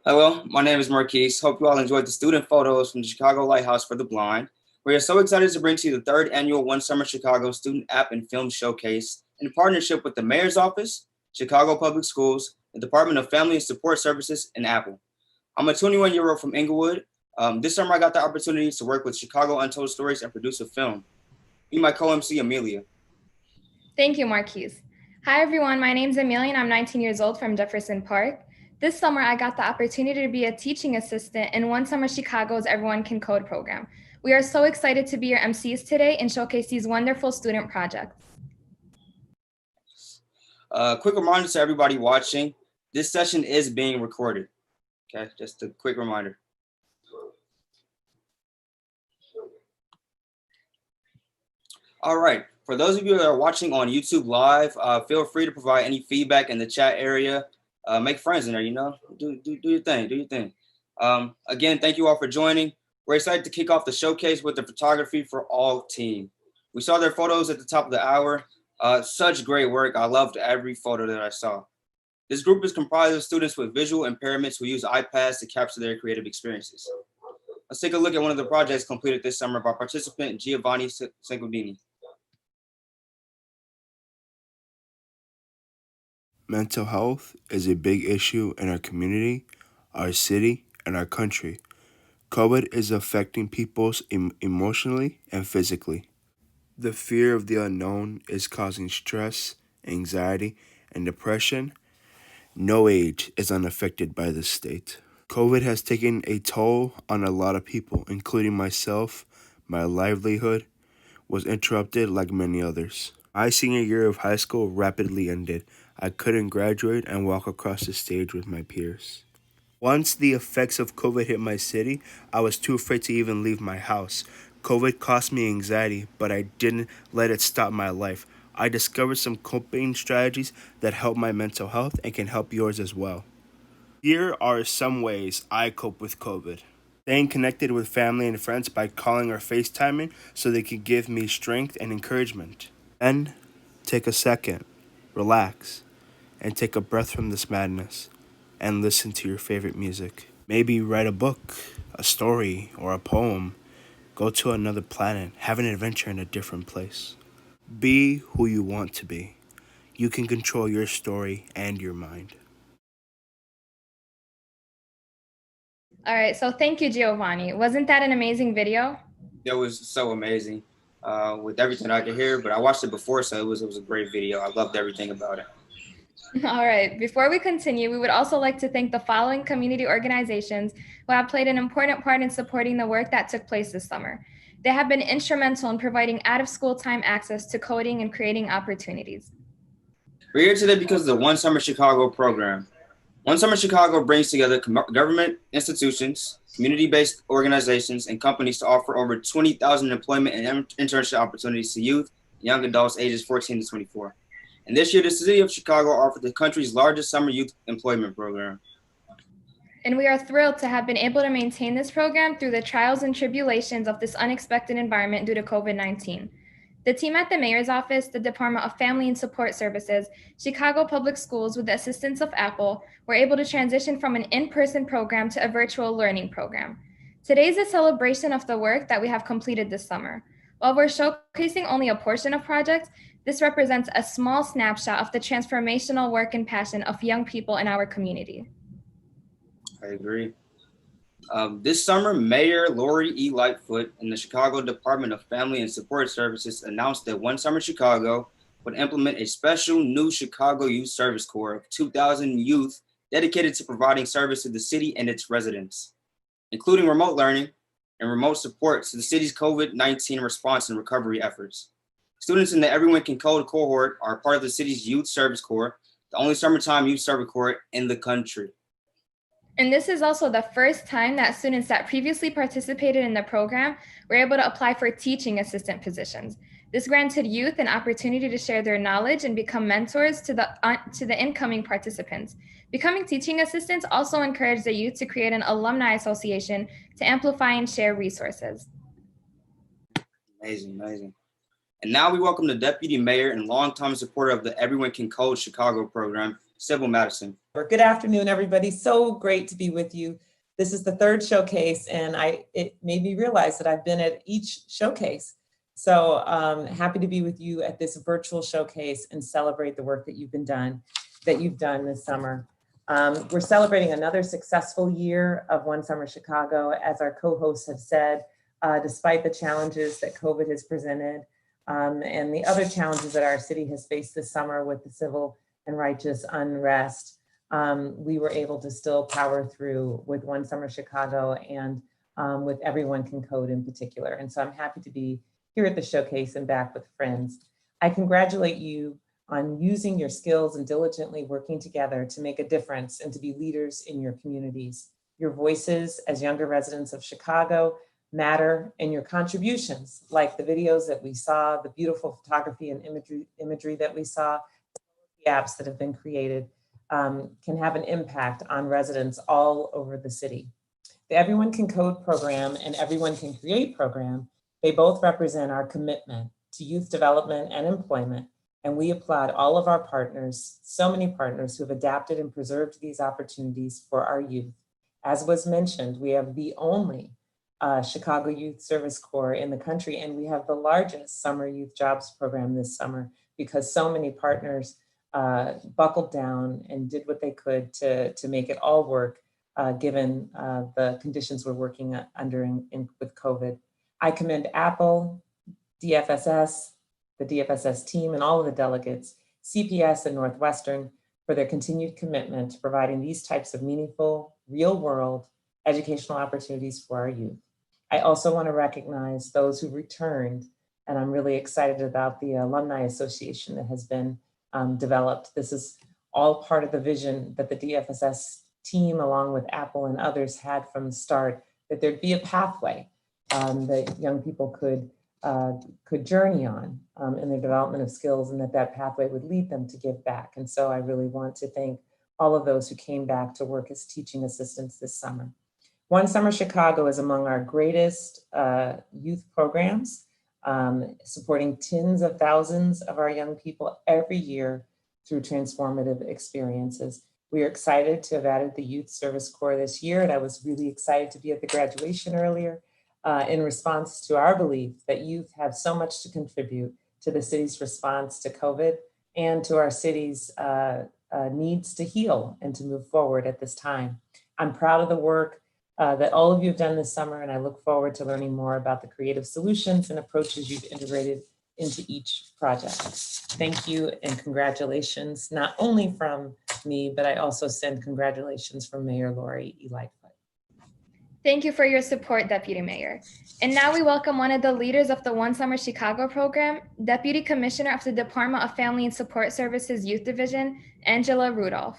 Hello, my name is Marquise. Hope you all enjoyed the student photos from the Chicago Lighthouse for the Blind. We are so excited to bring to you the third annual One Summer Chicago Student App and Film Showcase in partnership with the Mayor's Office, Chicago Public Schools, the Department of Family and Support Services, and Apple. I'm a 21-year-old from Inglewood. This summer, I got the opportunity to work with Chicago Untold Stories and produce a film. Be my co-MC, Amelia. Thank you, Marquise. Hi, everyone. My name's Amelia, and I'm 19 years old from Jefferson Park. This summer, I got the opportunity to be a teaching assistant in One Summer Chicago's Everyone Can Code program. We are so excited to be your MCs today and showcase these wonderful student projects. Quick reminder to everybody watching, this session is being recorded. Okay, just a quick reminder. All right, for those of you that are watching on YouTube Live, feel free to provide any feedback in the chat area. Make friends in there, do your thing. Again, thank you all for joining. We're excited to kick off the showcase with the Photography for All team. We saw their photos at the top of the hour. Such great work. I loved every photo that I saw. This group is comprised of students with visual impairments who use iPads to capture their creative experiences. Let's take a look at one of the projects completed this summer by participant Giovanni Segodini. Mental health is a big issue in our community, our city, and our country. COVID is affecting people emotionally and physically. The fear of the unknown is causing stress, anxiety, and depression. No age is unaffected by this state. COVID has taken a toll on a lot of people, including myself. My livelihood was interrupted like many others. My senior year of high school rapidly ended. I couldn't graduate and walk across the stage with my peers. Once the effects of COVID hit my city, I was too afraid to even leave my house. COVID caused me anxiety, but I didn't let it stop my life. I discovered some coping strategies that help my mental health and can help yours as well. Here are some ways I cope with COVID. Staying connected with family and friends by calling or FaceTiming so they can give me strength and encouragement. Then, take a second, relax, and take a breath from this madness and listen to your favorite music. Maybe write a book, a story, or a poem. Go to another planet, have an adventure in a different place. Be who you want to be. You can control your story and your mind. All right, so thank you, Giovanni. Wasn't that an amazing video? That was so amazing with everything I could hear, but I watched it before, so it was a great video. I loved everything about it. All right, before we continue, we would also like to thank the following community organizations who have played an important part in supporting the work that took place this summer. They have been instrumental in providing out-of-school time access to coding and creating opportunities. We're here today because of the One Summer Chicago program. One Summer Chicago brings together government institutions, community-based organizations, and companies to offer over 20,000 employment and internship opportunities to youth and young adults ages 14 to 24. And this year, the city of Chicago offered the country's largest summer youth employment program. And we are thrilled to have been able to maintain this program through the trials and tribulations of this unexpected environment due to COVID-19. The team at the Mayor's Office, the Department of Family and Support Services, Chicago Public Schools, with the assistance of Apple, were able to transition from an in-person program to a virtual learning program. Today is a celebration of the work that we have completed this summer. While we're showcasing only a portion of projects, this represents a small snapshot of the transformational work and passion of young people in our community. I agree. This summer, Mayor Lori E. Lightfoot and the Chicago Department of Family and Support Services announced that One Summer Chicago would implement a special new Chicago Youth Service Corps of 2,000 youth dedicated to providing service to the city and its residents, including remote learning and remote support to the city's COVID-19 response and recovery efforts. Students in the Everyone Can Code cohort are part of the city's Youth Service Corps, the only summertime youth service corps in the country. And this is also the first time that students that previously participated in the program were able to apply for teaching assistant positions. This granted youth an opportunity to share their knowledge and become mentors to the incoming participants. Becoming teaching assistants also encouraged the youth to create an alumni association to amplify and share resources. Amazing. And now we welcome the Deputy Mayor and longtime supporter of the Everyone Can Code Chicago program, Sybil Madison. Good afternoon, everybody. So great to be with you. This is the third showcase, and it made me realize that I've been at each showcase. So happy to be with you at this virtual showcase and celebrate the work that you've done this summer. We're celebrating another successful year of One Summer Chicago, as our co-hosts have said, despite the challenges that COVID has presented and the other challenges that our city has faced this summer with the civil and righteous unrest. We were able to still power through with One Summer Chicago and with Everyone Can Code in particular. And so I'm happy to be here at the showcase and back with friends. I congratulate you on using your skills and diligently working together to make a difference and to be leaders in your communities. Your voices as younger residents of Chicago matter, and your contributions, like the videos that we saw, the beautiful photography and imagery that we saw, the apps that have been created, can have an impact on residents all over the city. The Everyone Can Code program and Everyone Can Create program, they both represent our commitment to youth development and employment, and we applaud all of our partners, so many partners who have adapted and preserved these opportunities for our youth. As was mentioned, we have the only Chicago Youth Service Corps in the country, and we have the largest summer youth jobs program this summer because so many partners buckled down and did what they could to make it all work given the conditions we're working under with COVID. I commend Apple, DFSS, the DFSS team, and all of the delegates, CPS and Northwestern, for their continued commitment to providing these types of meaningful, real-world educational opportunities for our youth. I also want to recognize those who returned, and I'm really excited about the Alumni Association that has been developed. This is all part of the vision that the DFSS team, along with Apple and others, had from the start, that there'd be a pathway that young people could journey on in their development of skills, and that pathway would lead them to give back. And so I really want to thank all of those who came back to work as teaching assistants this summer. One Summer Chicago is among our greatest youth programs, supporting tens of thousands of our young people every year through transformative experiences. We are excited to have added the Youth Service Corps this year, and I was really excited to be at the graduation earlier in response to our belief that youth have so much to contribute to the city's response to COVID and to our city's needs to heal and to move forward at this time. I'm proud of the work that all of you have done this summer, and I look forward to learning more about the creative solutions and approaches you've integrated into each project. Thank you and congratulations, not only from me, but I also send congratulations from Mayor Lori E. Lightfoot. Thank you for your support, Deputy Mayor. And now we welcome one of the leaders of the One Summer Chicago program, Deputy Commissioner of the Department of Family and Support Services Youth Division, Angela Rudolph.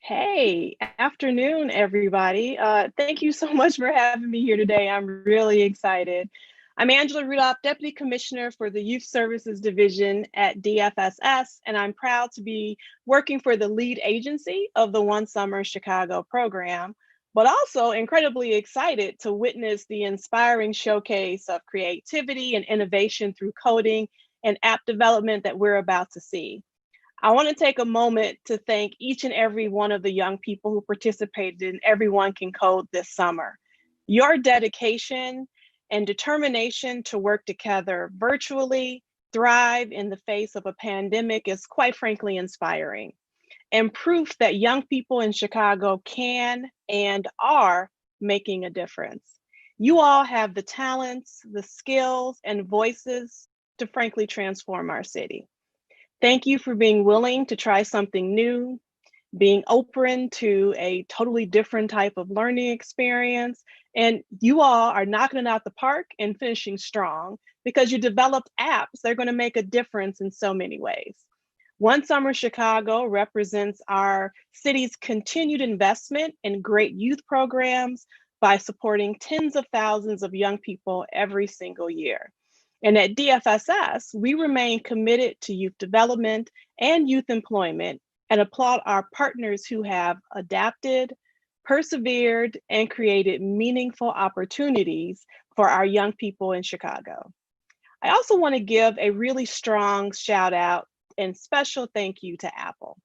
Hey, afternoon, everybody. Thank you so much for having me here today. I'm really excited. I'm Angela Rudolph, Deputy Commissioner for the Youth Services Division at DFSS, and I'm proud to be working for the lead agency of the One Summer Chicago program, but also incredibly excited to witness the inspiring showcase of creativity and innovation through coding and app development that we're about to see. I want to take a moment to thank each and every one of the young people who participated in Everyone Can Code this summer. Your dedication and determination to work together virtually, thrive in the face of a pandemic is quite frankly inspiring, and proof that young people in Chicago can and are making a difference. You all have the talents, the skills, and voices to frankly transform our city. Thank you for being willing to try something new, being open to a totally different type of learning experience. And you all are knocking it out the park and finishing strong because you developed apps that are going to make a difference in so many ways. One Summer Chicago represents our city's continued investment in great youth programs by supporting tens of thousands of young people every single year. And at DFSS, we remain committed to youth development and youth employment and applaud our partners who have adapted, persevered, and created meaningful opportunities for our young people in Chicago. I also want to give a really strong shout out and special thank you to Apple.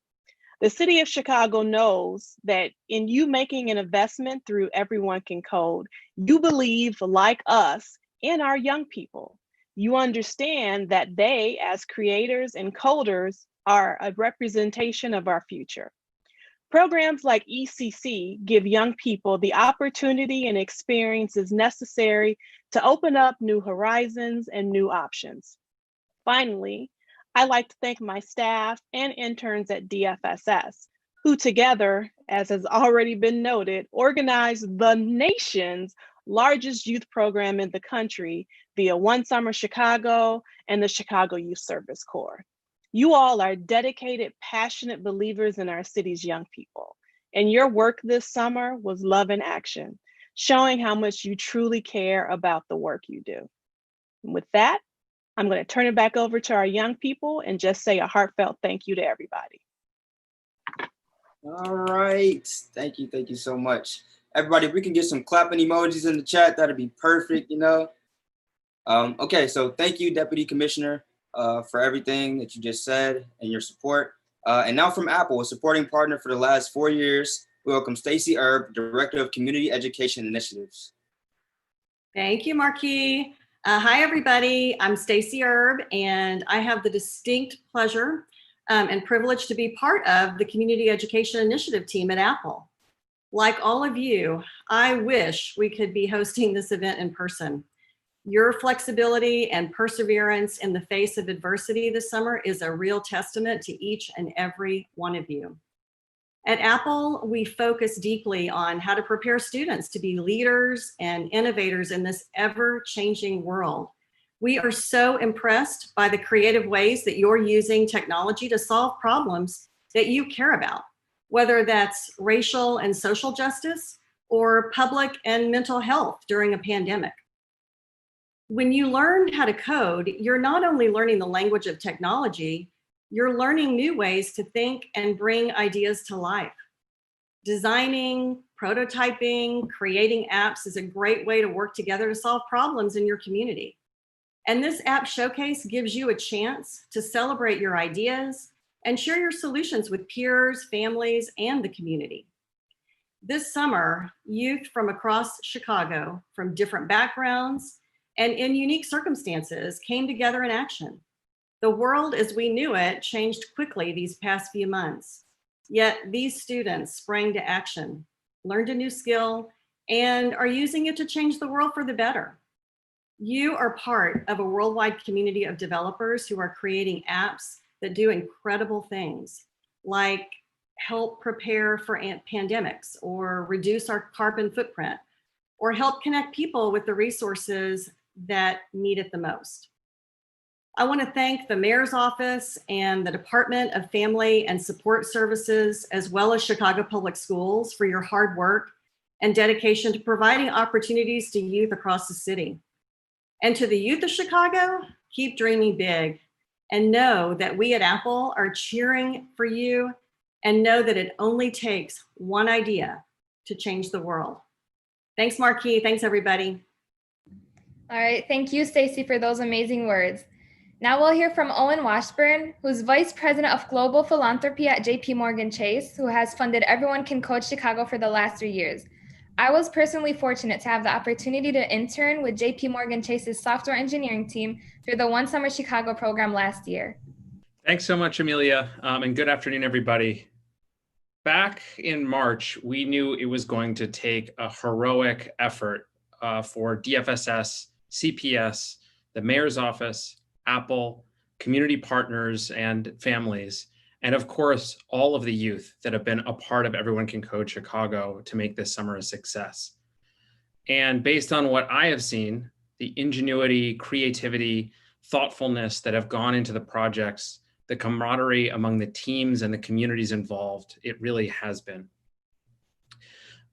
The city of Chicago knows that in you making an investment through Everyone Can Code, you believe, like us, in our young people. You understand that they, as creators and coders, are a representation of our future. Programs like ECC give young people the opportunity and experiences necessary to open up new horizons and new options. Finally, I'd like to thank my staff and interns at DFSS, who together, as has already been noted, organize the nation's largest youth program in the country via One Summer Chicago and the Chicago Youth Service Corps. You all are dedicated, passionate believers in our city's young people. And your work this summer was love in action, showing how much you truly care about the work you do. And with that, I'm going to turn it back over to our young people and just say a heartfelt thank you to everybody. All right. Thank you so much. Everybody, if we can get some clapping emojis in the chat, that'd be perfect, you know. Okay, so thank you, Deputy Commissioner, for everything that you just said and your support. And now from Apple, a supporting partner for the last 4 years, we welcome Stacey Erb, Director of Community Education Initiatives. Thank you, Marquis. Hi, everybody. I'm Stacey Erb, and I have the distinct pleasure and privilege to be part of the Community Education Initiative team at Apple. Like all of you, I wish we could be hosting this event in person. Your flexibility and perseverance in the face of adversity this summer is a real testament to each and every one of you. At Apple, we focus deeply on how to prepare students to be leaders and innovators in this ever-changing world. We are so impressed by the creative ways that you're using technology to solve problems that you care about, whether that's racial and social justice or public and mental health during a pandemic. When you learn how to code, you're not only learning the language of technology, you're learning new ways to think and bring ideas to life. Designing, prototyping, creating apps is a great way to work together to solve problems in your community. And this app showcase gives you a chance to celebrate your ideas and share your solutions with peers, families, and the community. This summer, youth from across Chicago, from different backgrounds and in unique circumstances, came together in action. The world as we knew it changed quickly these past few months. Yet these students sprang to action, learned a new skill, and are using it to change the world for the better. You are part of a worldwide community of developers who are creating apps that do incredible things, like help prepare for pandemics, or reduce our carbon footprint, or help connect people with the resources that need it the most. I want to thank the Mayor's Office and the Department of Family and Support Services, as well as Chicago Public Schools, for your hard work and dedication to providing opportunities to youth across the city. And to the youth of Chicago, keep dreaming big and know that we at Apple are cheering for you, and know that it only takes one idea to change the world. Thanks, Marquis. Thanks, everybody. All right, thank you, Stacey, for those amazing words. Now we'll hear from Owen Washburn, who's Vice President of Global Philanthropy at JP Morgan Chase, who has funded Everyone Can Code Chicago for the last 3 years. I was personally fortunate to have the opportunity to intern with JP Morgan Chase's software engineering team through the One Summer Chicago program last year. Thanks so much, Amelia, and good afternoon, everybody. Back in March, we knew it was going to take a heroic effort for DFSS, CPS, the Mayor's Office, Apple, community partners and families, and of course, all of the youth that have been a part of Everyone Can Code Chicago to make this summer a success. And based on what I have seen, the ingenuity, creativity, thoughtfulness that have gone into the projects, the camaraderie among the teams and the communities involved, it really has been.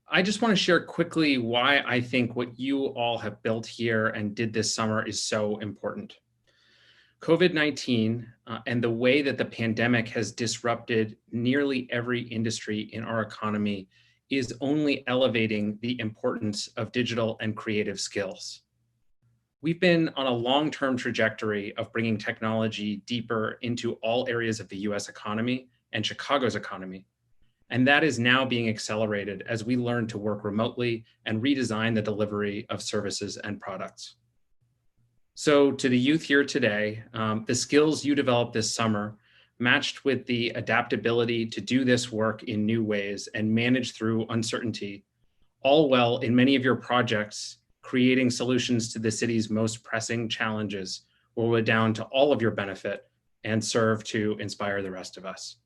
I just want to share quickly why I think what you all have built here and did this summer is so important. COVID-19 and the way that the pandemic has disrupted nearly every industry in our economy is only elevating the importance of digital and creative skills. We've been on a long-term trajectory of bringing technology deeper into all areas of the US economy and Chicago's economy. And that is now being accelerated as we learn to work remotely and redesign the delivery of services and products. So to the youth here today, the skills you developed this summer, matched with the adaptability to do this work in new ways and manage through uncertainty, all well in many of your projects, creating solutions to the city's most pressing challenges will go down to all of your benefit and serve to inspire the rest of us.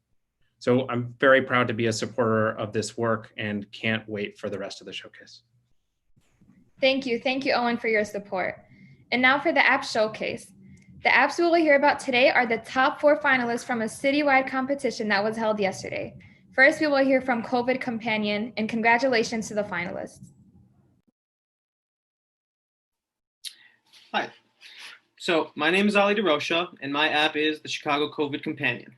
So I'm very proud to be a supporter of this work and can't wait for the rest of the showcase. Thank you, Owen, for your support. And now for the app showcase. The apps we will hear about today are the top 4 finalists from a citywide competition that was held yesterday. First, we will hear from COVID Companion, and congratulations to the finalists. Hi. So my name is Ali DeRocha, and my app is the Chicago COVID Companion.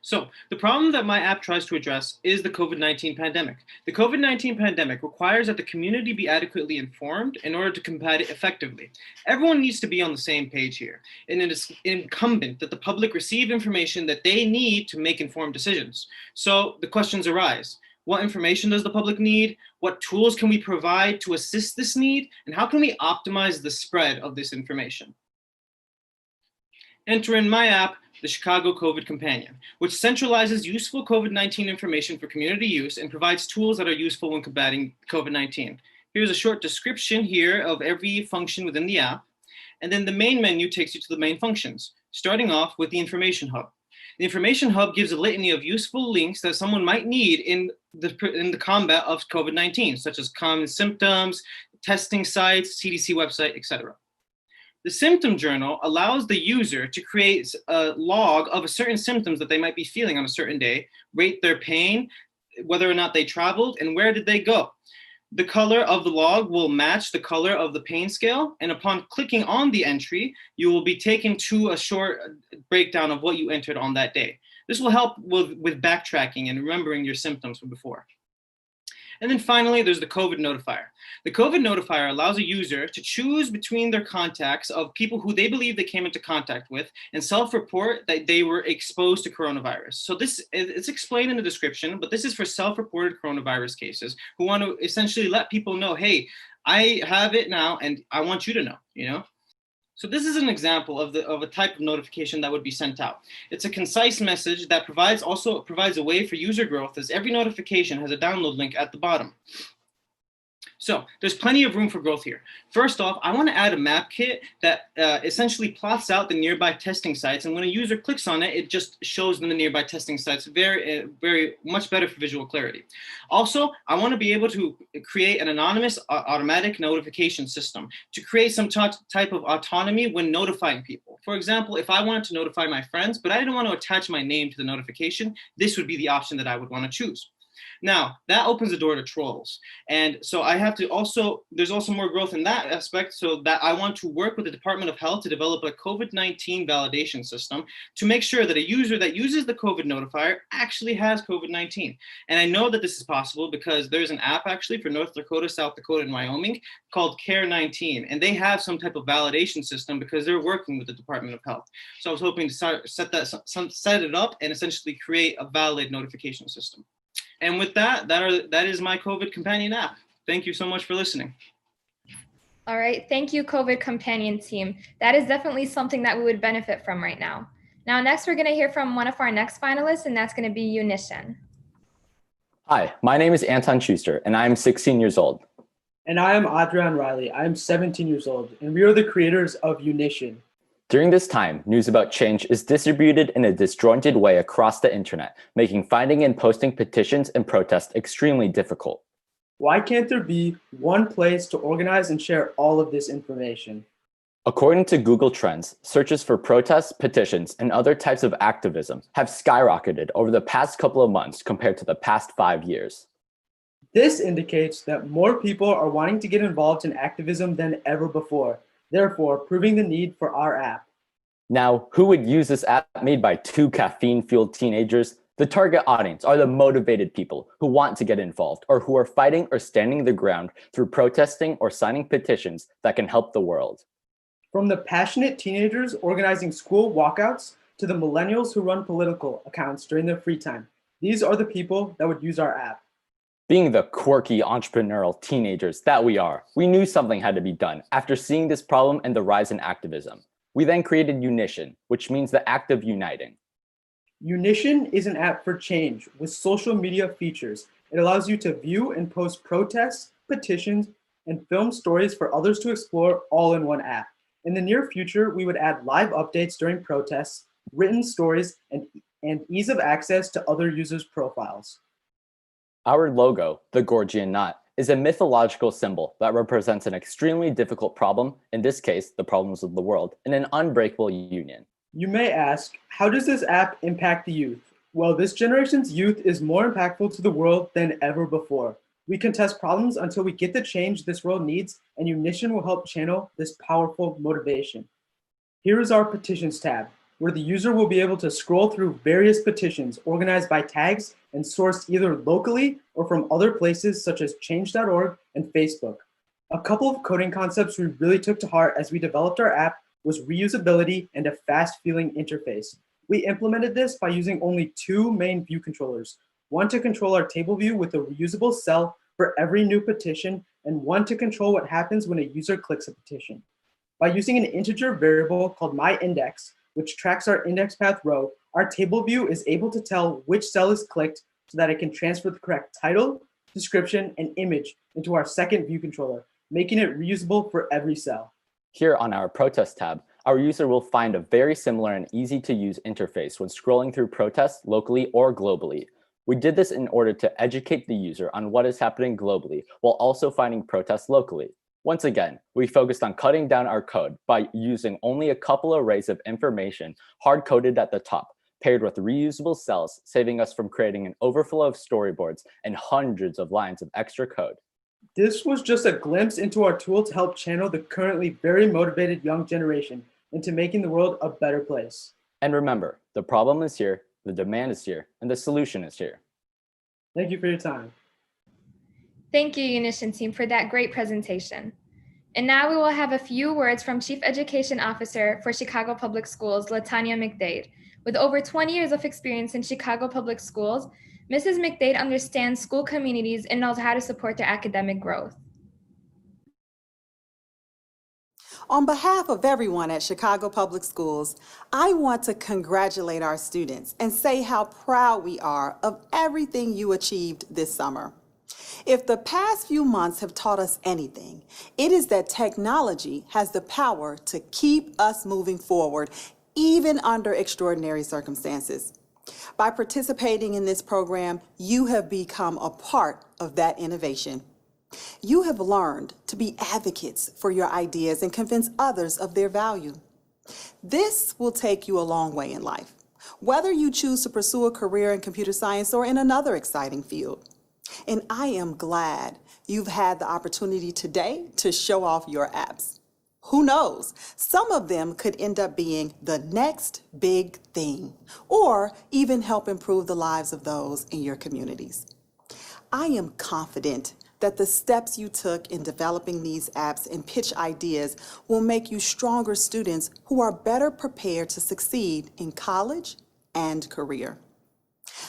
So the problem that my app tries to address is the COVID-19 pandemic. The COVID-19 pandemic requires that the community be adequately informed in order to combat it effectively. Everyone needs to be on the same page here, and it is incumbent that the public receive information that they need to make informed decisions. So the questions arise. What information does the public need? What tools can we provide to assist this need? And how can we optimize the spread of this information? Enter in my app, the Chicago COVID Companion, which centralizes useful COVID-19 information for community use and provides tools that are useful when combating COVID-19. Here's a short description here of every function within the app. And then the main menu takes you to the main functions, starting off with the Information Hub. The Information Hub gives a litany of useful links that someone might need in the combat of COVID-19, such as common symptoms, testing sites, CDC website, etc. The Symptom Journal allows the user to create a log of certain symptoms that they might be feeling on a certain day, rate their pain, whether or not they traveled, and where did they go. The color of the log will match the color of the pain scale, and upon clicking on the entry, you will be taken to a short breakdown of what you entered on that day. This will help with backtracking and remembering your symptoms from before. And then finally, there's the COVID Notifier. The COVID Notifier allows a user to choose between their contacts of people who they believe they came into contact with and self-report that they were exposed to coronavirus. So it's explained in the description, but this is for self-reported coronavirus cases who want to essentially let people know, hey, I have it now and I want you to know, So this is an example of a type of notification that would be sent out. It's a concise message that also provides a way for user growth, as every notification has a download link at the bottom. So there's plenty of room for growth here. First off, I want to add a map kit that essentially plots out the nearby testing sites. And when a user clicks on it, it just shows them the nearby testing sites. Very, very much better for visual clarity. Also, I want to be able to create an anonymous automatic notification system to create some type of autonomy when notifying people. For example, if I wanted to notify my friends, but I didn't want to attach my name to the notification, this would be the option that I would want to choose. Now, that opens the door to trolls. And so there's also more growth in that aspect, so that I want to work with the Department of Health to develop a COVID-19 validation system to make sure that a user that uses the COVID Notifier actually has COVID-19. And I know that this is possible because there's an app actually for North Dakota, South Dakota, and Wyoming called Care19, and they have some type of validation system because they're working with the Department of Health. So I was hoping to set it up and essentially create a valid notification system. And with that is my COVID Companion app. Thank you so much for listening. All right, thank you, COVID Companion team. That is definitely something that we would benefit from right now. Now, next, we're going to hear from one of our next finalists, and that's going to be Unishan. Hi, my name is Anton Schuster, and I'm 16 years old. And I am Adrian Riley. I am 17 years old, and we are the creators of Unishan. During this time, news about change is distributed in a disjointed way across the internet, making finding and posting petitions and protests extremely difficult. Why can't there be one place to organize and share all of this information? According to Google Trends, searches for protests, petitions, and other types of activism have skyrocketed over the past couple of months compared to the past 5 years. This indicates that more people are wanting to get involved in activism than ever before, therefore proving the need for our app. Now, who would use this app made by 2 caffeine-fueled teenagers? The target audience are the motivated people who want to get involved or who are fighting or standing their ground through protesting or signing petitions that can help the world. From the passionate teenagers organizing school walkouts to the millennials who run political accounts during their free time. These are the people that would use our app. Being the quirky entrepreneurial teenagers that we are, we knew something had to be done after seeing this problem and the rise in activism. We then created Unition, which means the act of uniting. Unition is an app for change with social media features. It allows you to view and post protests, petitions, and film stories for others to explore all in one app. In the near future, we would add live updates during protests, written stories, and ease of access to other users' profiles. Our logo, the Gorgian knot, is a mythological symbol that represents an extremely difficult problem, in this case, the problems of the world, in an unbreakable union. You may ask, how does this app impact the youth? Well, this generation's youth is more impactful to the world than ever before. We contest problems until we get the change this world needs, and Unition will help channel this powerful motivation. Here is our Petitions tab, where the user will be able to scroll through various petitions organized by tags and sourced either locally or from other places such as change.org and Facebook. A couple of coding concepts we really took to heart as we developed our app was reusability and a fast-feeling interface. We implemented this by using only two main view controllers, one to control our table view with a reusable cell for every new petition, and one to control what happens when a user clicks a petition. By using an integer variable called myIndex, which tracks our index path row, our table view is able to tell which cell is clicked so that it can transfer the correct title, description, and image into our second view controller, making it reusable for every cell. Here on our Protest tab, our user will find a very similar and easy to use interface when scrolling through protests locally or globally. We did this in order to educate the user on what is happening globally while also finding protests locally. Once again, we focused on cutting down our code by using only a couple arrays of information hard-coded at the top, paired with reusable cells, saving us from creating an overflow of storyboards and hundreds of lines of extra code. This was just a glimpse into our tool to help channel the currently very motivated young generation into making the world a better place. And remember, the problem is here, the demand is here, and the solution is here. Thank you for your time. Thank you, Unition team, for that great presentation. And now we will have a few words from Chief Education Officer for Chicago Public Schools, Latanya McDade. With over 20 years of experience in Chicago Public Schools, Mrs. McDade understands school communities and knows how to support their academic growth. On behalf of everyone at Chicago Public Schools, I want to congratulate our students and say how proud we are of everything you achieved this summer. If the past few months have taught us anything, it is that technology has the power to keep us moving forward, even under extraordinary circumstances. By participating in this program, you have become a part of that innovation. You have learned to be advocates for your ideas and convince others of their value. This will take you a long way in life, whether you choose to pursue a career in computer science or in another exciting field. And I am glad you've had the opportunity today to show off your apps. Who knows? Some of them could end up being the next big thing, or even help improve the lives of those in your communities. I am confident that the steps you took in developing these apps and pitch ideas will make you stronger students who are better prepared to succeed in college and career.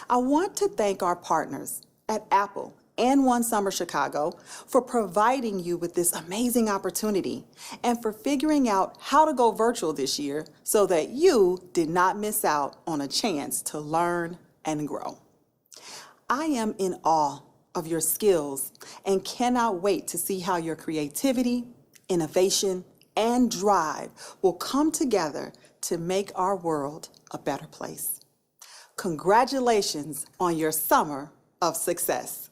I want to thank our partners at Apple and One Summer Chicago for providing you with this amazing opportunity and for figuring out how to go virtual this year so that you did not miss out on a chance to learn and grow. I am in awe of your skills and cannot wait to see how your creativity, innovation, and drive will come together to make our world a better place. Congratulations on your summer of success.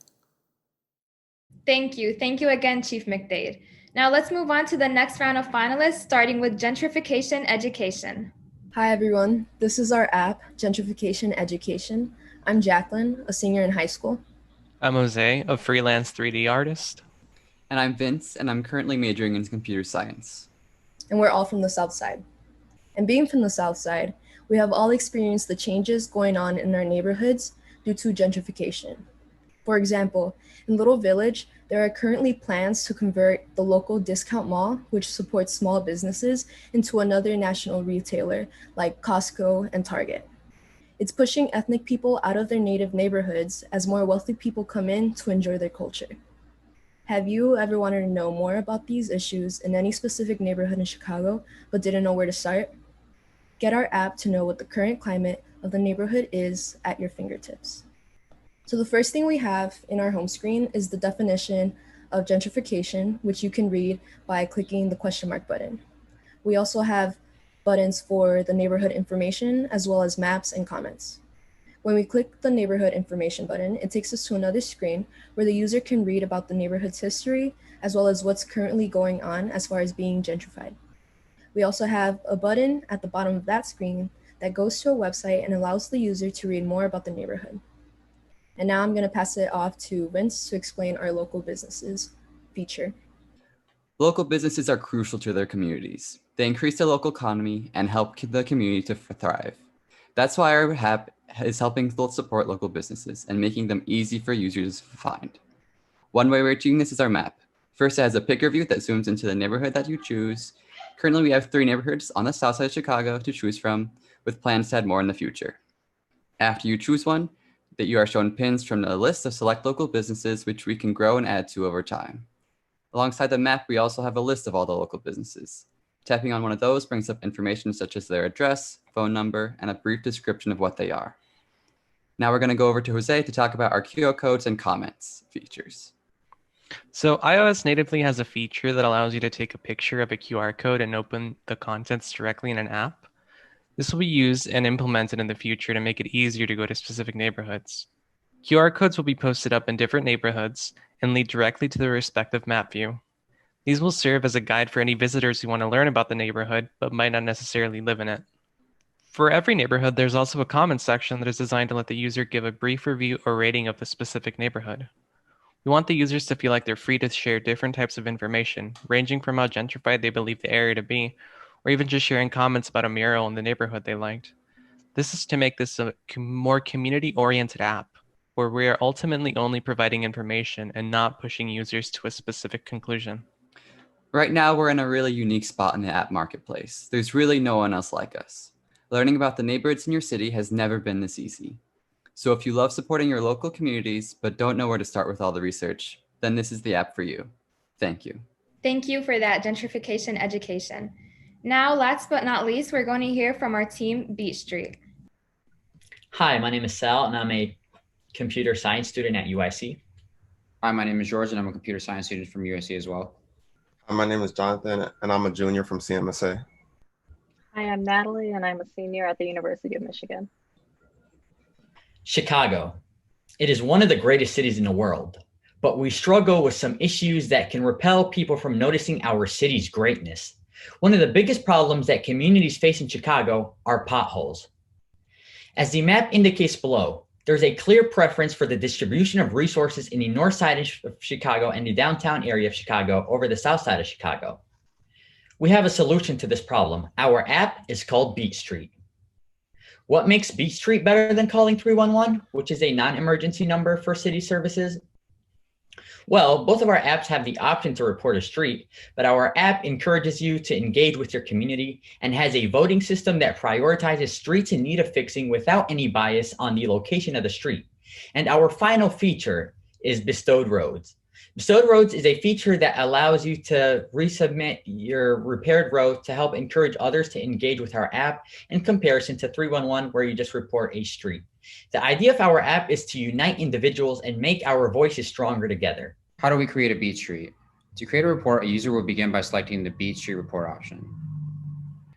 Thank you. Thank you again, Chief McDade. Now let's move on to the next round of finalists, starting with Gentrification Education. Hi, everyone. This is our app, Gentrification Education. I'm Jacqueline, a senior in high school. I'm Jose, a freelance 3D artist. And I'm Vince, and I'm currently majoring in computer science. And we're all from the South Side. And being from the South Side, we have all experienced the changes going on in our neighborhoods due to gentrification. For example, in Little Village, There are currently plans to convert the local discount mall, which supports small businesses, into another national retailer like Costco and Target. It's pushing ethnic people out of their native neighborhoods as more wealthy people come in to enjoy their culture. Have you ever wanted to know more about these issues in any specific neighborhood in Chicago, but didn't know where to start? Get our app to know what the current climate of the neighborhood is at your fingertips. So the first thing we have in our home screen is the definition of gentrification, which you can read by clicking the question mark button. We also have buttons for the neighborhood information, as well as maps and comments. When we click the neighborhood information button, it takes us to another screen where the user can read about the neighborhood's history, as well as what's currently going on as far as being gentrified. We also have a button at the bottom of that screen that goes to a website and allows the user to read more about the neighborhood. And now I'm going to pass it off to Vince to explain our local businesses feature. Local businesses are crucial to their communities. They increase the local economy and help the community to thrive. That's why our app is helping support local businesses and making them easy for users to find. One way we're doing this is our map. First, it has a picker view that zooms into the neighborhood that you choose. Currently, we have 3 neighborhoods on the south side of Chicago to choose from, with plans to add more in the future. After you choose one, that you are shown pins from the list of select local businesses, which we can grow and add to over time. Alongside the map, we also have a list of all the local businesses. Tapping on one of those brings up information such as their address, phone number, and a brief description of what they are. Now we're going to go over to Jose to talk about our QR codes and comments features. So iOS natively has a feature that allows you to take a picture of a QR code and open the contents directly in an app. This will be used and implemented in the future to make it easier to go to specific neighborhoods. QR codes will be posted up in different neighborhoods and lead directly to the respective map view. These will serve as a guide for any visitors who want to learn about the neighborhood but might not necessarily live in it. For every neighborhood, there's also a comments section that is designed to let the user give a brief review or rating of the specific neighborhood. We want the users to feel like they're free to share different types of information, ranging from how gentrified they believe the area to be, or even just sharing comments about a mural in the neighborhood they liked. This is to make this a more community-oriented app, where we are ultimately only providing information and not pushing users to a specific conclusion. Right now, we're in a really unique spot in the app marketplace. There's really no one else like us. Learning about the neighborhoods in your city has never been this easy. So if you love supporting your local communities, but don't know where to start with all the research, then this is the app for you. Thank you. Thank you for that gentrification education. Now, last but not least, we're going to hear from our team, Beat Street. Hi, my name is Sal, and I'm a computer science student at UIC. Hi, my name is George, and I'm a computer science student from UIC as well. Hi, my name is Jonathan, and I'm a junior from CMSA. Hi, I'm Natalie, and I'm a senior at the University of Michigan. Chicago. It is one of the greatest cities in the world, but we struggle with some issues that can repel people from noticing our city's greatness. One of the biggest problems that communities face in Chicago are potholes. As the map indicates below, there's a clear preference for the distribution of resources in the north side of Chicago and the downtown area of Chicago over the south side of Chicago. We have a solution to this problem. Our app is called Beat Street. What makes Beat Street better than calling 311, which is a non-emergency number for city services? Well, both of our apps have the option to report a street, but our app encourages you to engage with your community and has a voting system that prioritizes streets in need of fixing without any bias on the location of the street. And our final feature is Bestowed Roads. Bestowed Roads is a feature that allows you to resubmit your repaired road to help encourage others to engage with our app in comparison to 311, where you just report a street. The idea of our app is to unite individuals and make our voices stronger together. How do we create a Beat Street? To create a report, a user will begin by selecting the Beat Street report option.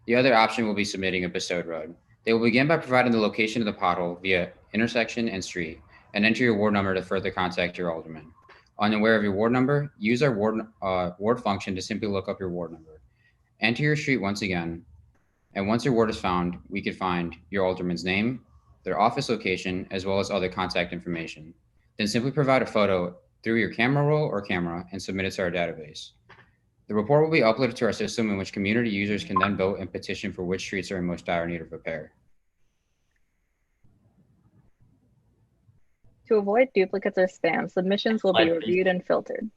The other option will be submitting a bestowed road. They will begin by providing the location of the pothole via intersection and street, and enter your ward number to further contact your alderman. Unaware of your ward number, use our ward function to simply look up your ward number. Enter your street once again, and once your ward is found, we can find your alderman's name, their office location, as well as other contact information. Then simply provide a photo through your camera roll or camera and submit it to our database. The report will be uploaded to our system, in which community users can then vote and petition for which streets are in most dire need of repair. To avoid duplicates or spam, submissions will be reviewed and filtered.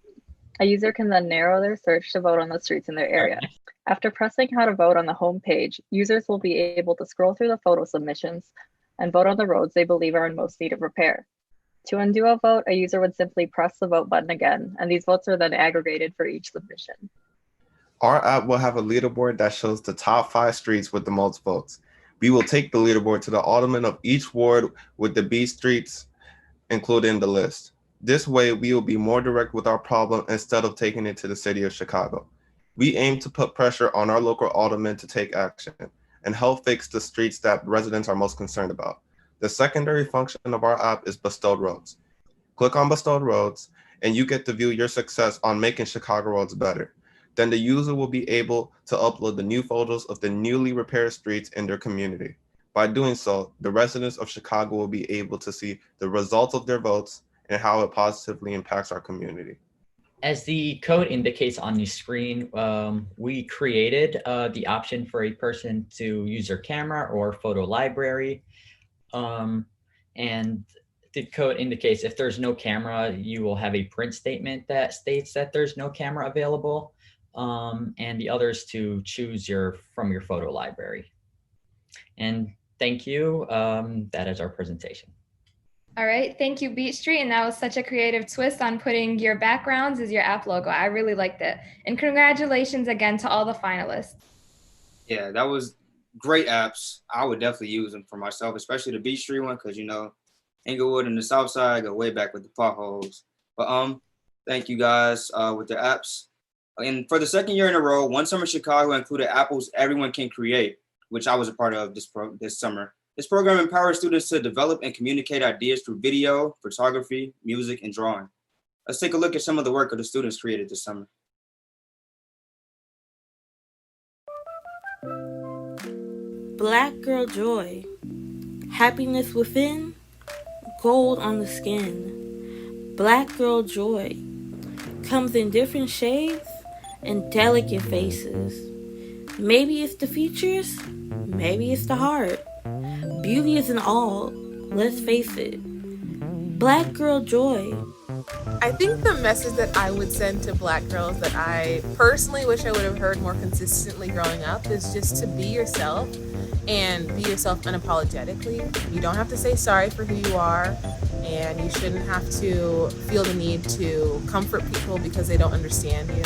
A user can then narrow their search to vote on the streets in their area. After pressing how to vote on the home page, users will be able to scroll through the photo submissions and vote on the roads they believe are in most need of repair. To undo a vote, a user would simply press the vote button again, and these votes are then aggregated for each submission. Our app will have a leaderboard that shows the top 5 streets with the most votes. We will take the leaderboard to the alderman of each ward with the B streets included in the list. This way, we will be more direct with our problem instead of taking it to the city of Chicago. We aim to put pressure on our local aldermen to take action and help fix the streets that residents are most concerned about. The secondary function of our app is Bestowed Roads. Click on Bestowed Roads, and you get to view your success on making Chicago roads better. Then the user will be able to upload the new photos of the newly repaired streets in their community. By doing so, the residents of Chicago will be able to see the results of their votes and how it positively impacts our community. As the code indicates on the screen, we created the option for a person to use their camera or photo library. And the code indicates if there's no camera, you will have a print statement that states that there's no camera available, and the others to choose from your photo library. And thank you. That is our presentation. All right, thank you, Beat Street. And that was such a creative twist on putting your backgrounds as your app logo. I really liked it. And congratulations again to all the finalists. Yeah, that was great apps. I would definitely use them for myself, especially the Beat Street one, because, you know, Inglewood and the South Side go way back with the potholes. But thank you guys with the apps. And for the second year in a row, One Summer Chicago included Apple's Everyone Can Create, which I was a part of this summer. This program empowers students to develop and communicate ideas through video, photography, music, and drawing. Let's take a look at some of the work of the students created this summer. Black Girl Joy. Happiness within, gold on the skin. Black Girl Joy comes in different shades and delicate faces. Maybe it's the features, maybe it's the heart. Beauty isn't all, let's face it. Black Girl Joy. I think the message that I would send to Black girls that I personally wish I would have heard more consistently growing up is just to be yourself and be yourself unapologetically. You don't have to say sorry for who you are, and you shouldn't have to feel the need to comfort people because they don't understand you.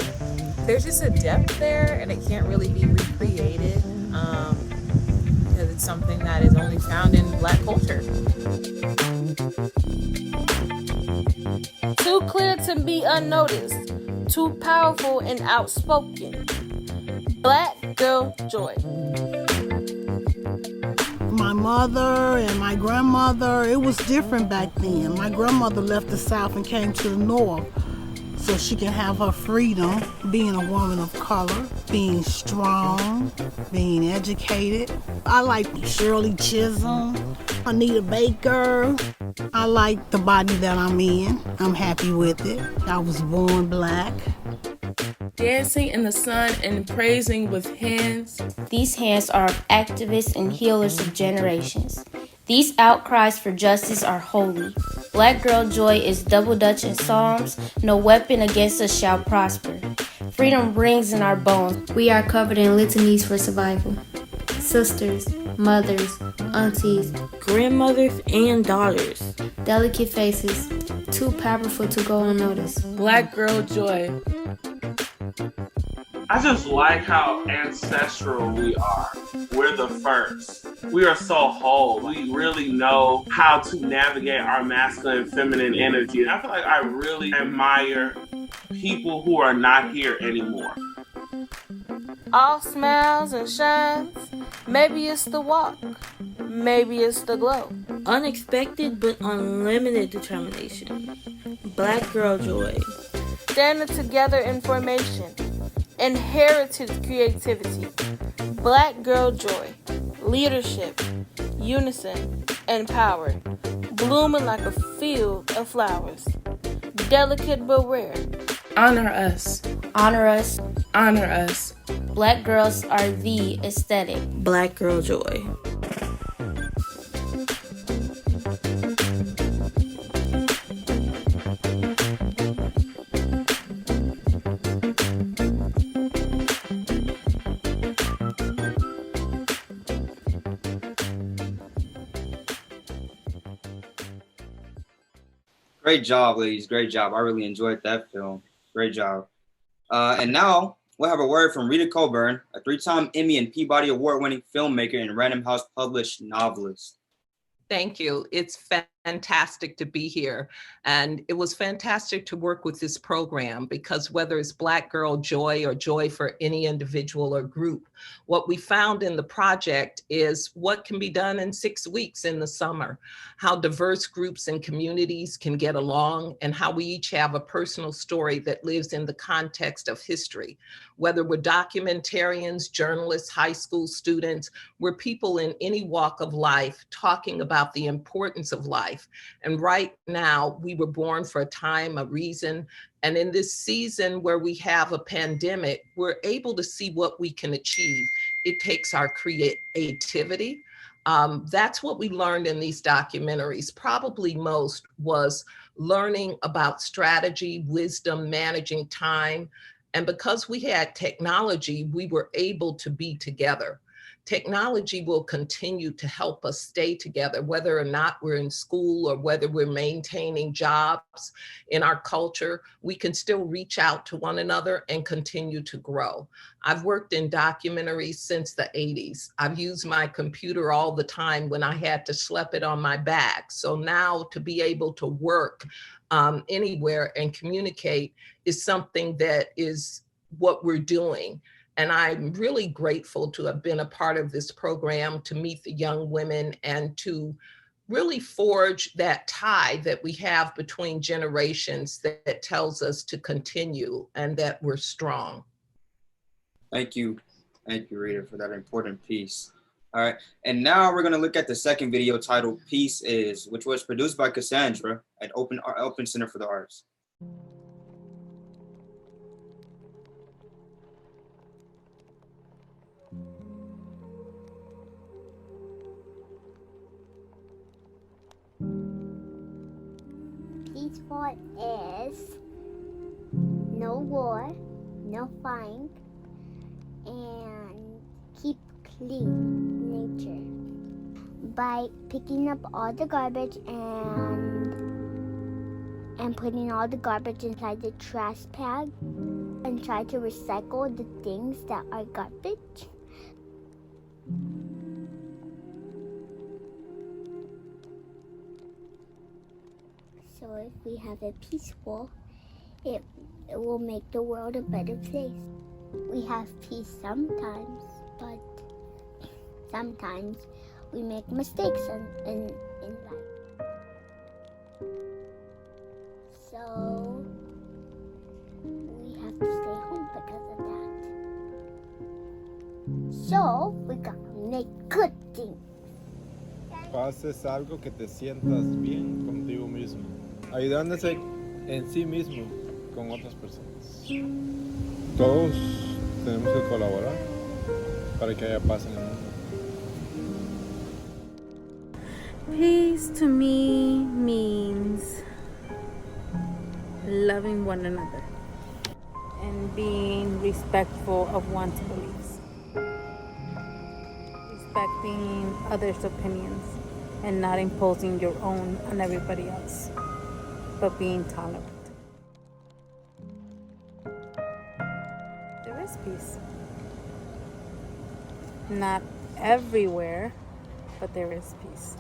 There's just a depth there, and it can't really be recreated because it's something that is only found in Black culture. Too clear to be unnoticed, too powerful and outspoken. Black Girl Joy. My mother and my grandmother, it was different back then. My grandmother left the South and came to the North so she can have her freedom, being a woman of color, being strong, being educated. I like Shirley Chisholm, Anita Baker. I like the body that I'm in. I'm happy with it. I was born Black. Dancing in the sun and praising with hands. These hands are activists and healers of generations. These outcries for justice are holy. Black Girl Joy is double Dutch in Psalms. No weapon against us shall prosper. Freedom rings in our bones. We are covered in litanies for survival. Sisters, mothers, aunties, grandmothers, and daughters. Delicate faces, too powerful to go unnoticed. Black Girl Joy. I just like how ancestral we are. We're the first. We are so whole. We really know how to navigate our masculine and feminine energy. I feel like I really admire people who are not here anymore. All smiles and shines. Maybe it's the walk. Maybe it's the glow. Unexpected but unlimited determination. Black Girl Joy. Standing together in formation. Inherited creativity. Black Girl Joy. Leadership. Unison. Empowered. Blooming like a field of flowers. Delicate but rare. Honor us. Honor us. Honor us. Black girls are the aesthetic. Black Girl Joy. Great job, ladies. Great job. I really enjoyed that film. Great job. And now we'll have a word from Rita Coburn, a 3-time Emmy and Peabody Award-winning filmmaker and Random House published novelist. Thank you. It's fantastic to be here. And it was fantastic to work with this program because whether it's Black Girl Joy or Joy for any individual or group, what we found in the project is what can be done in 6 weeks in the summer, how diverse groups and communities can get along, and how we each have a personal story that lives in the context of history. Whether we're documentarians, journalists, high school students, we're people in any walk of life talking about the importance of life. And right now, we were born for a time, a reason. And in this season where we have a pandemic, we're able to see what we can achieve. It takes our creativity. That's what we learned in these documentaries. Probably most was learning about strategy, wisdom, managing time. And because we had technology, we were able to be together. Technology will continue to help us stay together, whether or not we're in school or whether we're maintaining jobs in our culture, we can still reach out to one another and continue to grow. I've worked in documentaries since the 80s. I've used my computer all the time when I had to schlep it on my back. So now to be able to work anywhere and communicate is something that is what we're doing. And I'm really grateful to have been a part of this program, to meet the young women and to really forge that tie that we have between generations that tells us to continue and that we're strong. Thank you. Thank you, Rita, for that important piece. All right. And now we're going to look at the second video titled Peace Is, which was produced by Cassandra at Open Center for the Arts. Peaceful is no war, no fighting, and keep clean nature by picking up all the garbage and putting all the garbage inside the trash bag and try to recycle the things that are garbage. So if we have a peaceful, it will make the world a better place. We have peace sometimes, but sometimes we make mistakes in life. So we have to stay home because of that. So we gotta make good things. Paz es algo que te sientas bien contigo mismo, ayudándose en sí mismo con otras personas. Todos tenemos que colaborar para que haya paz en el mundo. Peace to me means loving one another and being respectful of one's beliefs, respecting others' opinions and not imposing your own on everybody else, but being tolerant. There is peace. Not everywhere, but there is peace.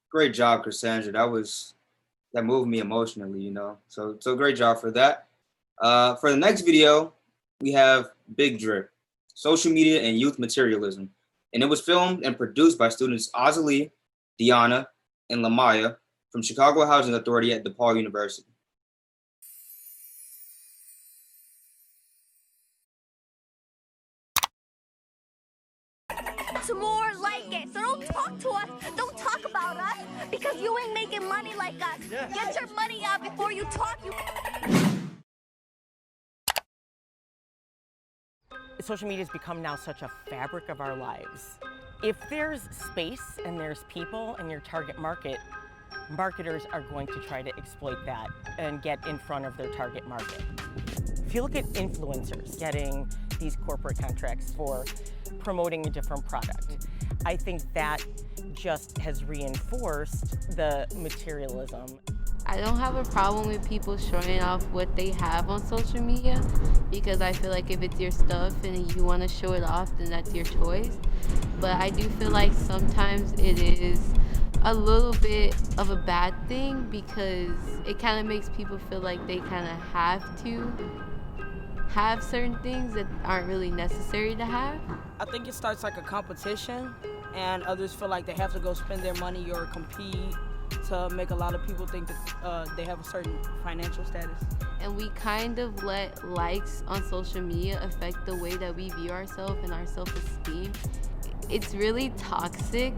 Great job, Cassandra. That moved me emotionally, you know. So great job for that. For the next video, we have Big Drip, Social Media and Youth Materialism. And it was filmed and produced by students Azalee, Deanna, and Lamaya from Chicago Housing Authority at DePaul University. Some more like it. So don't talk to us. Don't talk about us because you ain't making money like us. Get your money out before you talk. Social media has become now such a fabric of our lives. If there's space and there's people in your target market, marketers are going to try to exploit that and get in front of their target market. If you look at influencers getting these corporate contracts for promoting a different product, I think that just has reinforced the materialism. I don't have a problem with people showing off what they have on social media because I feel like if it's your stuff and you want to show it off, then that's your choice. But I do feel like sometimes it is a little bit of a bad thing because it kind of makes people feel like they kind of have to have certain things that aren't really necessary to have. I think it starts like a competition and others feel like they have to go spend their money or compete to make a lot of people think that they have a certain financial status. And we kind of let likes on social media affect the way that we view ourselves and our self-esteem. It's really toxic.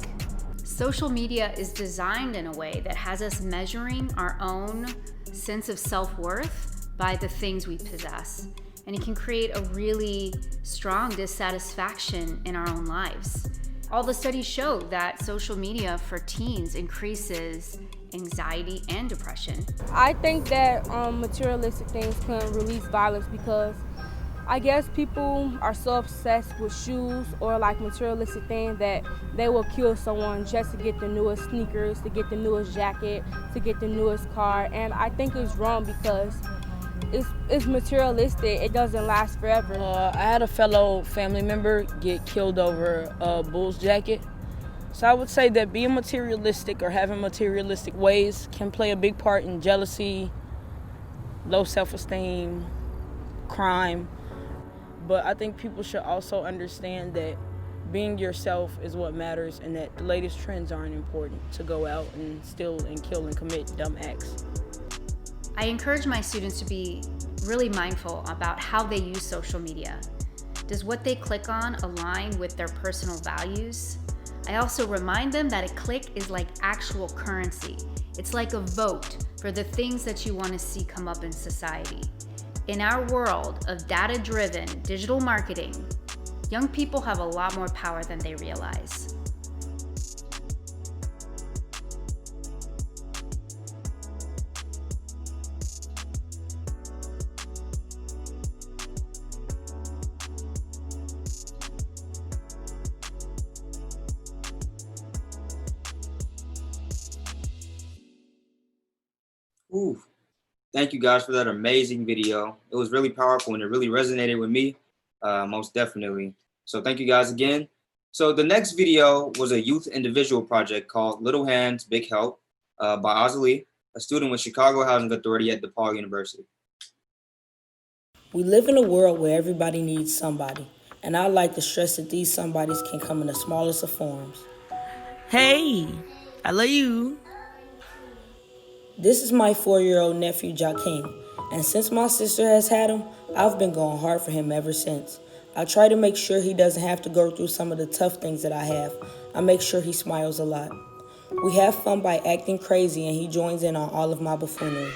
Social media is designed in a way that has us measuring our own sense of self-worth by the things we possess. And it can create a really strong dissatisfaction in our own lives. All the studies show that social media for teens increases anxiety and depression. I think that materialistic things can release violence because I guess people are so obsessed with shoes or like materialistic things that they will kill someone just to get the newest sneakers, to get the newest jacket, to get the newest car. And I think it's wrong because it's materialistic. It doesn't last forever. I had a fellow family member get killed over a Bulls jacket. So I would say that being materialistic or having materialistic ways can play a big part in jealousy, low self-esteem, crime. But I think people should also understand that being yourself is what matters and that the latest trends aren't important to go out and steal and kill and commit dumb acts. I encourage my students to be really mindful about how they use social media. Does what they click on align with their personal values? I also remind them that a click is like actual currency. It's like a vote for the things that you want to see come up in society. In our world of data-driven digital marketing, young people have a lot more power than they realize. Ooh, thank you guys for that amazing video. It was really powerful and it really resonated with me, most definitely. So thank you guys again. So the next video was a youth individual project called Little Hands, Big Help by Azalee, a student with Chicago Housing Authority at DePaul University. We live in a world where everybody needs somebody, and I'd like to stress that these somebodies can come in the smallest of forms. Hey, I love you. This is my 4-year-old nephew, Joaquin, and since my sister has had him, I've been going hard for him ever since. I try to make sure he doesn't have to go through some of the tough things that I have. I make sure he smiles a lot. We have fun by acting crazy, and he joins in on all of my buffoonery.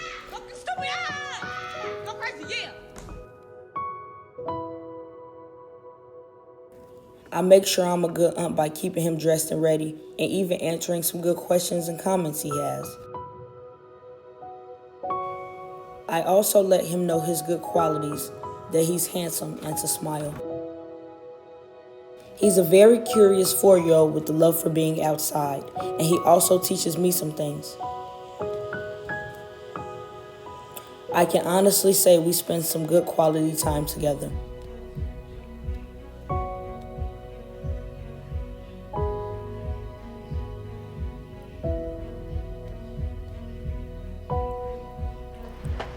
I make sure I'm a good aunt by keeping him dressed and ready, and even answering some good questions and comments he has. I also let him know his good qualities, that he's handsome and to smile. He's a very curious 4-year-old with the love for being outside, and he also teaches me some things. I can honestly say we spend some good quality time together.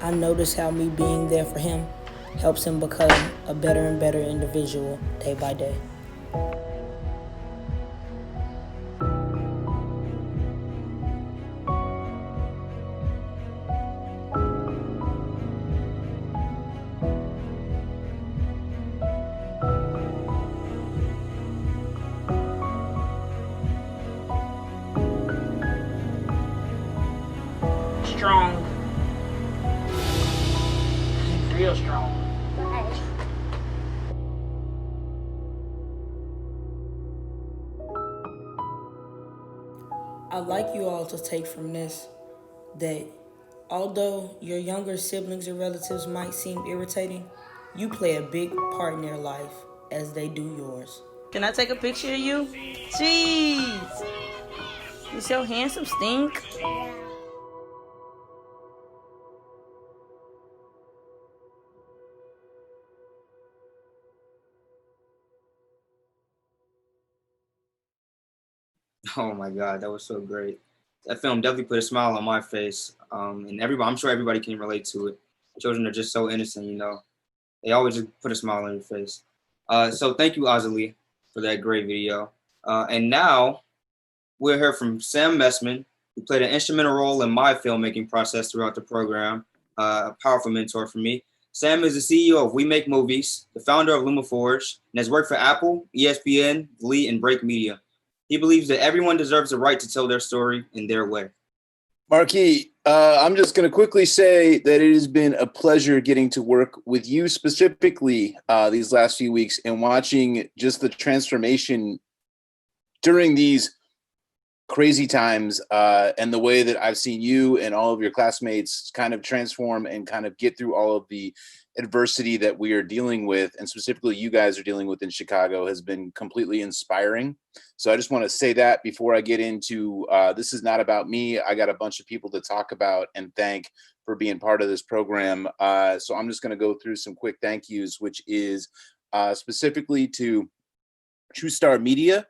I notice how me being there for him helps him become a better and better individual day by day. I'd like you all to take from this that although your younger siblings or relatives might seem irritating, you play a big part in their life as they do yours. Can I take a picture of you? Jeez! You so handsome, Stink. Oh my God, that was so great. That film definitely put a smile on my face. And everybody, I'm sure everybody can relate to it. Children are just so innocent, you know. They always just put a smile on your face. So thank you, Azalee, for that great video. And now we'll hear from Sam Messman, who played an instrumental role in my filmmaking process throughout the program, a powerful mentor for me. Sam is the CEO of We Make Movies, the founder of LumaForge, and has worked for Apple, ESPN, Glee, and Break Media. He believes that everyone deserves the right to tell their story in their way. Marquis, I'm just going to quickly say that it has been a pleasure getting to work with you specifically these last few weeks and watching just the transformation during these crazy times and the way that I've seen you and all of your classmates kind of transform and kind of get through all of the adversity that we are dealing with, and specifically you guys are dealing with in Chicago, has been completely inspiring. So I just want to say that before I get into this is not about me. I got a bunch of people to talk about and thank for being part of this program. So I'm just going to go through some quick thank yous, which is specifically to True Star Media.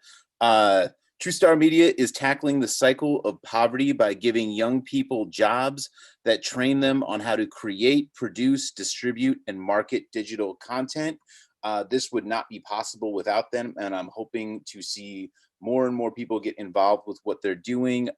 True Star Media is tackling the cycle of poverty by giving young people jobs that train them on how to create, produce, distribute, and market digital content. This would not be possible without them, and I'm hoping to see more and more people get involved with what they're doing.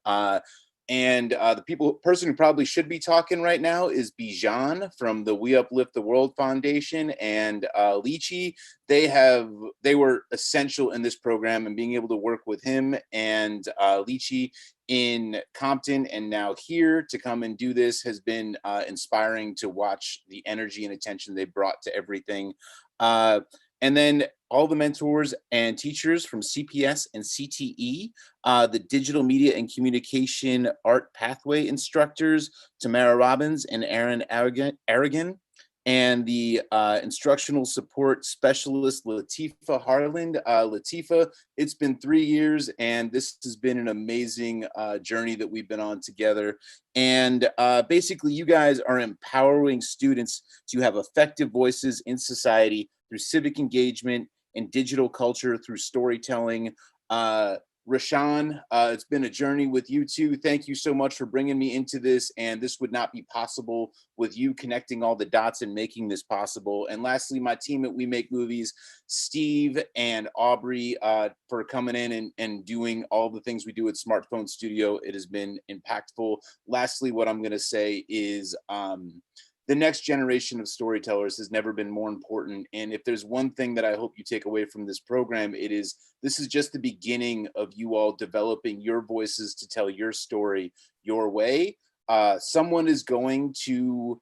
And the person who probably should be talking right now is Bijan from the We Uplift the World Foundation, and Lychee. They were essential in this program, and being able to work with him and Lychee in Compton and now here to come and do this has been inspiring to watch the energy and attention they brought to everything. And then all the mentors and teachers from CPS and CTE, the digital media and communication art pathway instructors, Tamara Robbins and Aaron Aragon, and the instructional support specialist, Latifa Harland. Latifa, it's been 3 years, and this has been an amazing journey that we've been on together. And basically, you guys are empowering students to have effective voices in society through civic engagement and digital culture through storytelling. Rashawn, it's been a journey with you too. Thank you so much for bringing me into this, and this would not be possible with you connecting all the dots and making this possible. And lastly, my team at We Make Movies, Steve and Aubrey, for coming in and doing all the things we do at Smartphone Studio. It has been impactful. Lastly, what I'm gonna say is, the next generation of storytellers has never been more important. And if there's one thing that I hope you take away from this program, it is this is just the beginning of you all developing your voices to tell your story your way. Someone is going to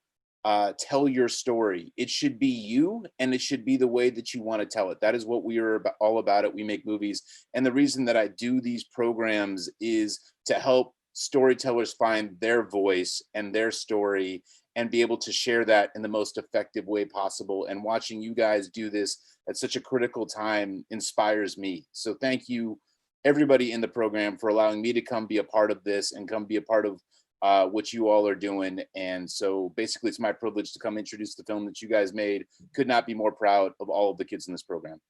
tell your story. It should be you, and it should be the way that you want to tell it. That is what we are all about at We Make Movies. And the reason that I do these programs is to help storytellers find their voice and their story and be able to share that in the most effective way possible. And watching you guys do this at such a critical time inspires me. So thank you, everybody in the program, for allowing me to come be a part of this and come be a part of what you all are doing. And so basically it's my privilege to come introduce the film that you guys made. Could not be more proud of all of the kids in this program.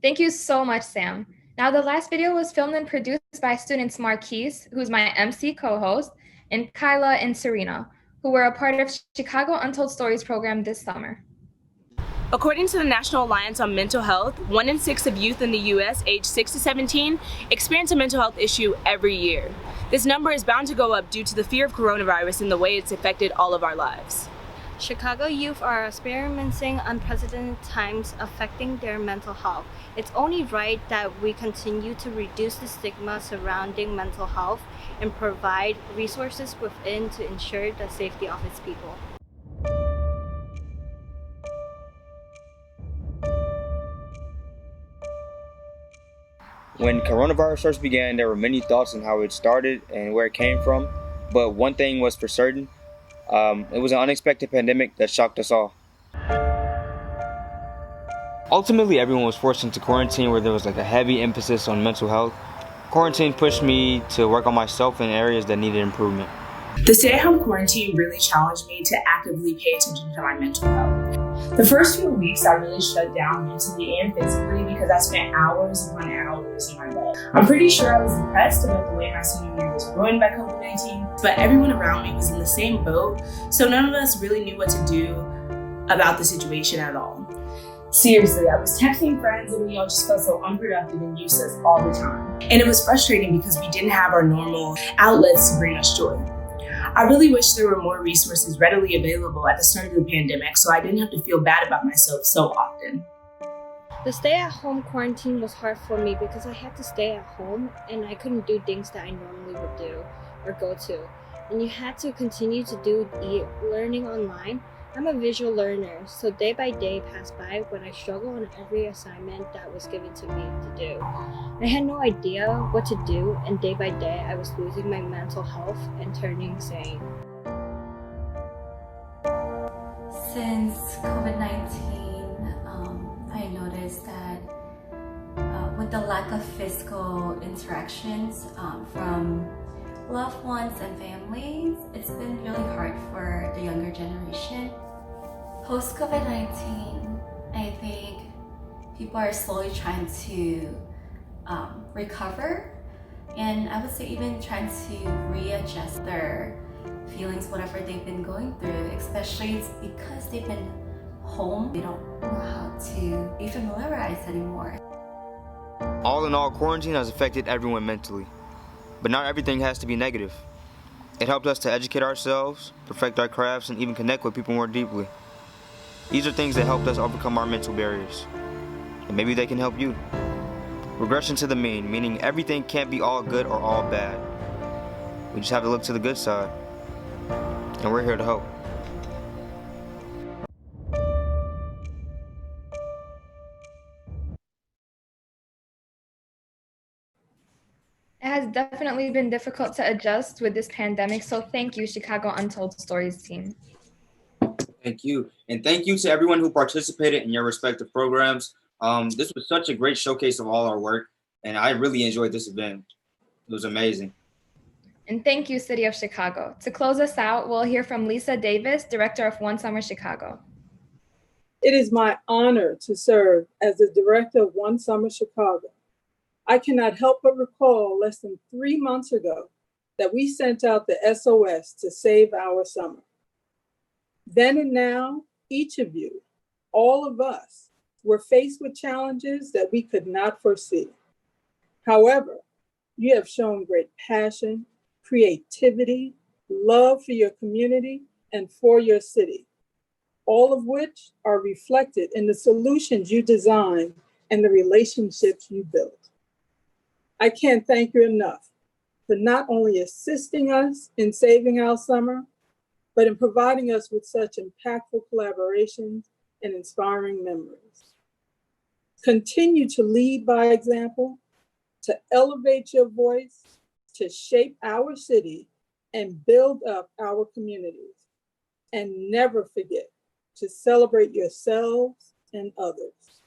Thank you so much, Sam. Now, the last video was filmed and produced by students Marquise, who's my MC co-host, and Kyla and Serena, who were a part of Chicago Untold Stories program this summer. According to the National Alliance on Mental Health, 1 in 6 of youth in the U.S. aged 6 to 17 experience a mental health issue every year. This number is bound to go up due to the fear of coronavirus and the way it's affected all of our lives. Chicago youth are experiencing unprecedented times affecting their mental health. It's only right that we continue to reduce the stigma surrounding mental health and provide resources within to ensure the safety of its people. When coronavirus first began, there were many thoughts on how it started and where it came from, but one thing was for certain. It was an unexpected pandemic that shocked us all. Ultimately, everyone was forced into quarantine where there was like a heavy emphasis on mental health. Quarantine pushed me to work on myself in areas that needed improvement. The stay-at-home quarantine really challenged me to actively pay attention to my mental health. The first few weeks, I really shut down mentally and physically because I spent hours upon hours in my bed. I'm pretty sure I was depressed about the way my senior year was ruined by COVID-19, but everyone around me was in the same boat, so none of us really knew what to do about the situation at all. Seriously, I was texting friends and we all just felt so unproductive and useless all the time. And it was frustrating because we didn't have our normal outlets to bring us joy. I really wish there were more resources readily available at the start of the pandemic so I didn't have to feel bad about myself so often. The stay-at-home quarantine was hard for me because I had to stay at home and I couldn't do things that I normally would do or go to. And you had to continue to do learning online. I'm a visual learner, so day by day passed by when I struggled on every assignment that was given to me to do. I had no idea what to do, and day by day I was losing my mental health and turning insane. Since COVID-19, I noticed that with the lack of physical interactions from loved ones and families, it's been really hard for the younger generation. Post COVID-19, I think people are slowly trying to recover, and I would say even trying to readjust their feelings, whatever they've been going through, especially because they've been home. They don't know how to be familiarized anymore. All in all, quarantine has affected everyone mentally. But not everything has to be negative. It helped us to educate ourselves, perfect our crafts, and even connect with people more deeply. These are things that helped us overcome our mental barriers. And maybe they can help you. Regression to the mean, meaning everything can't be all good or all bad. We just have to look to the good side. And we're here to help. It has definitely been difficult to adjust with this pandemic, so thank you, Chicago Untold Stories team. Thank you. And thank you to everyone who participated in your respective programs. This was such a great showcase of all our work, and I really enjoyed this event. It was amazing. And thank you, City of Chicago. To close us out, we'll hear from Lisa Davis, Director of One Summer Chicago. It is my honor to serve as the Director of One Summer Chicago. I cannot help but recall less than 3 months ago that we sent out the SOS to save our summer. Then and now, each of you, all of us, were faced with challenges that we could not foresee. However, you have shown great passion, creativity, love for your community and for your city, all of which are reflected in the solutions you designed and the relationships you built. I can't thank you enough for not only assisting us in saving our summer, but in providing us with such impactful collaborations and inspiring memories. Continue to lead by example, to elevate your voice, to shape our city and build up our communities. And never forget to celebrate yourselves and others.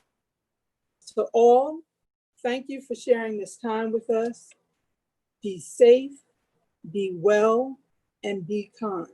To all, thank you for sharing this time with us. Be safe, be well, and be kind.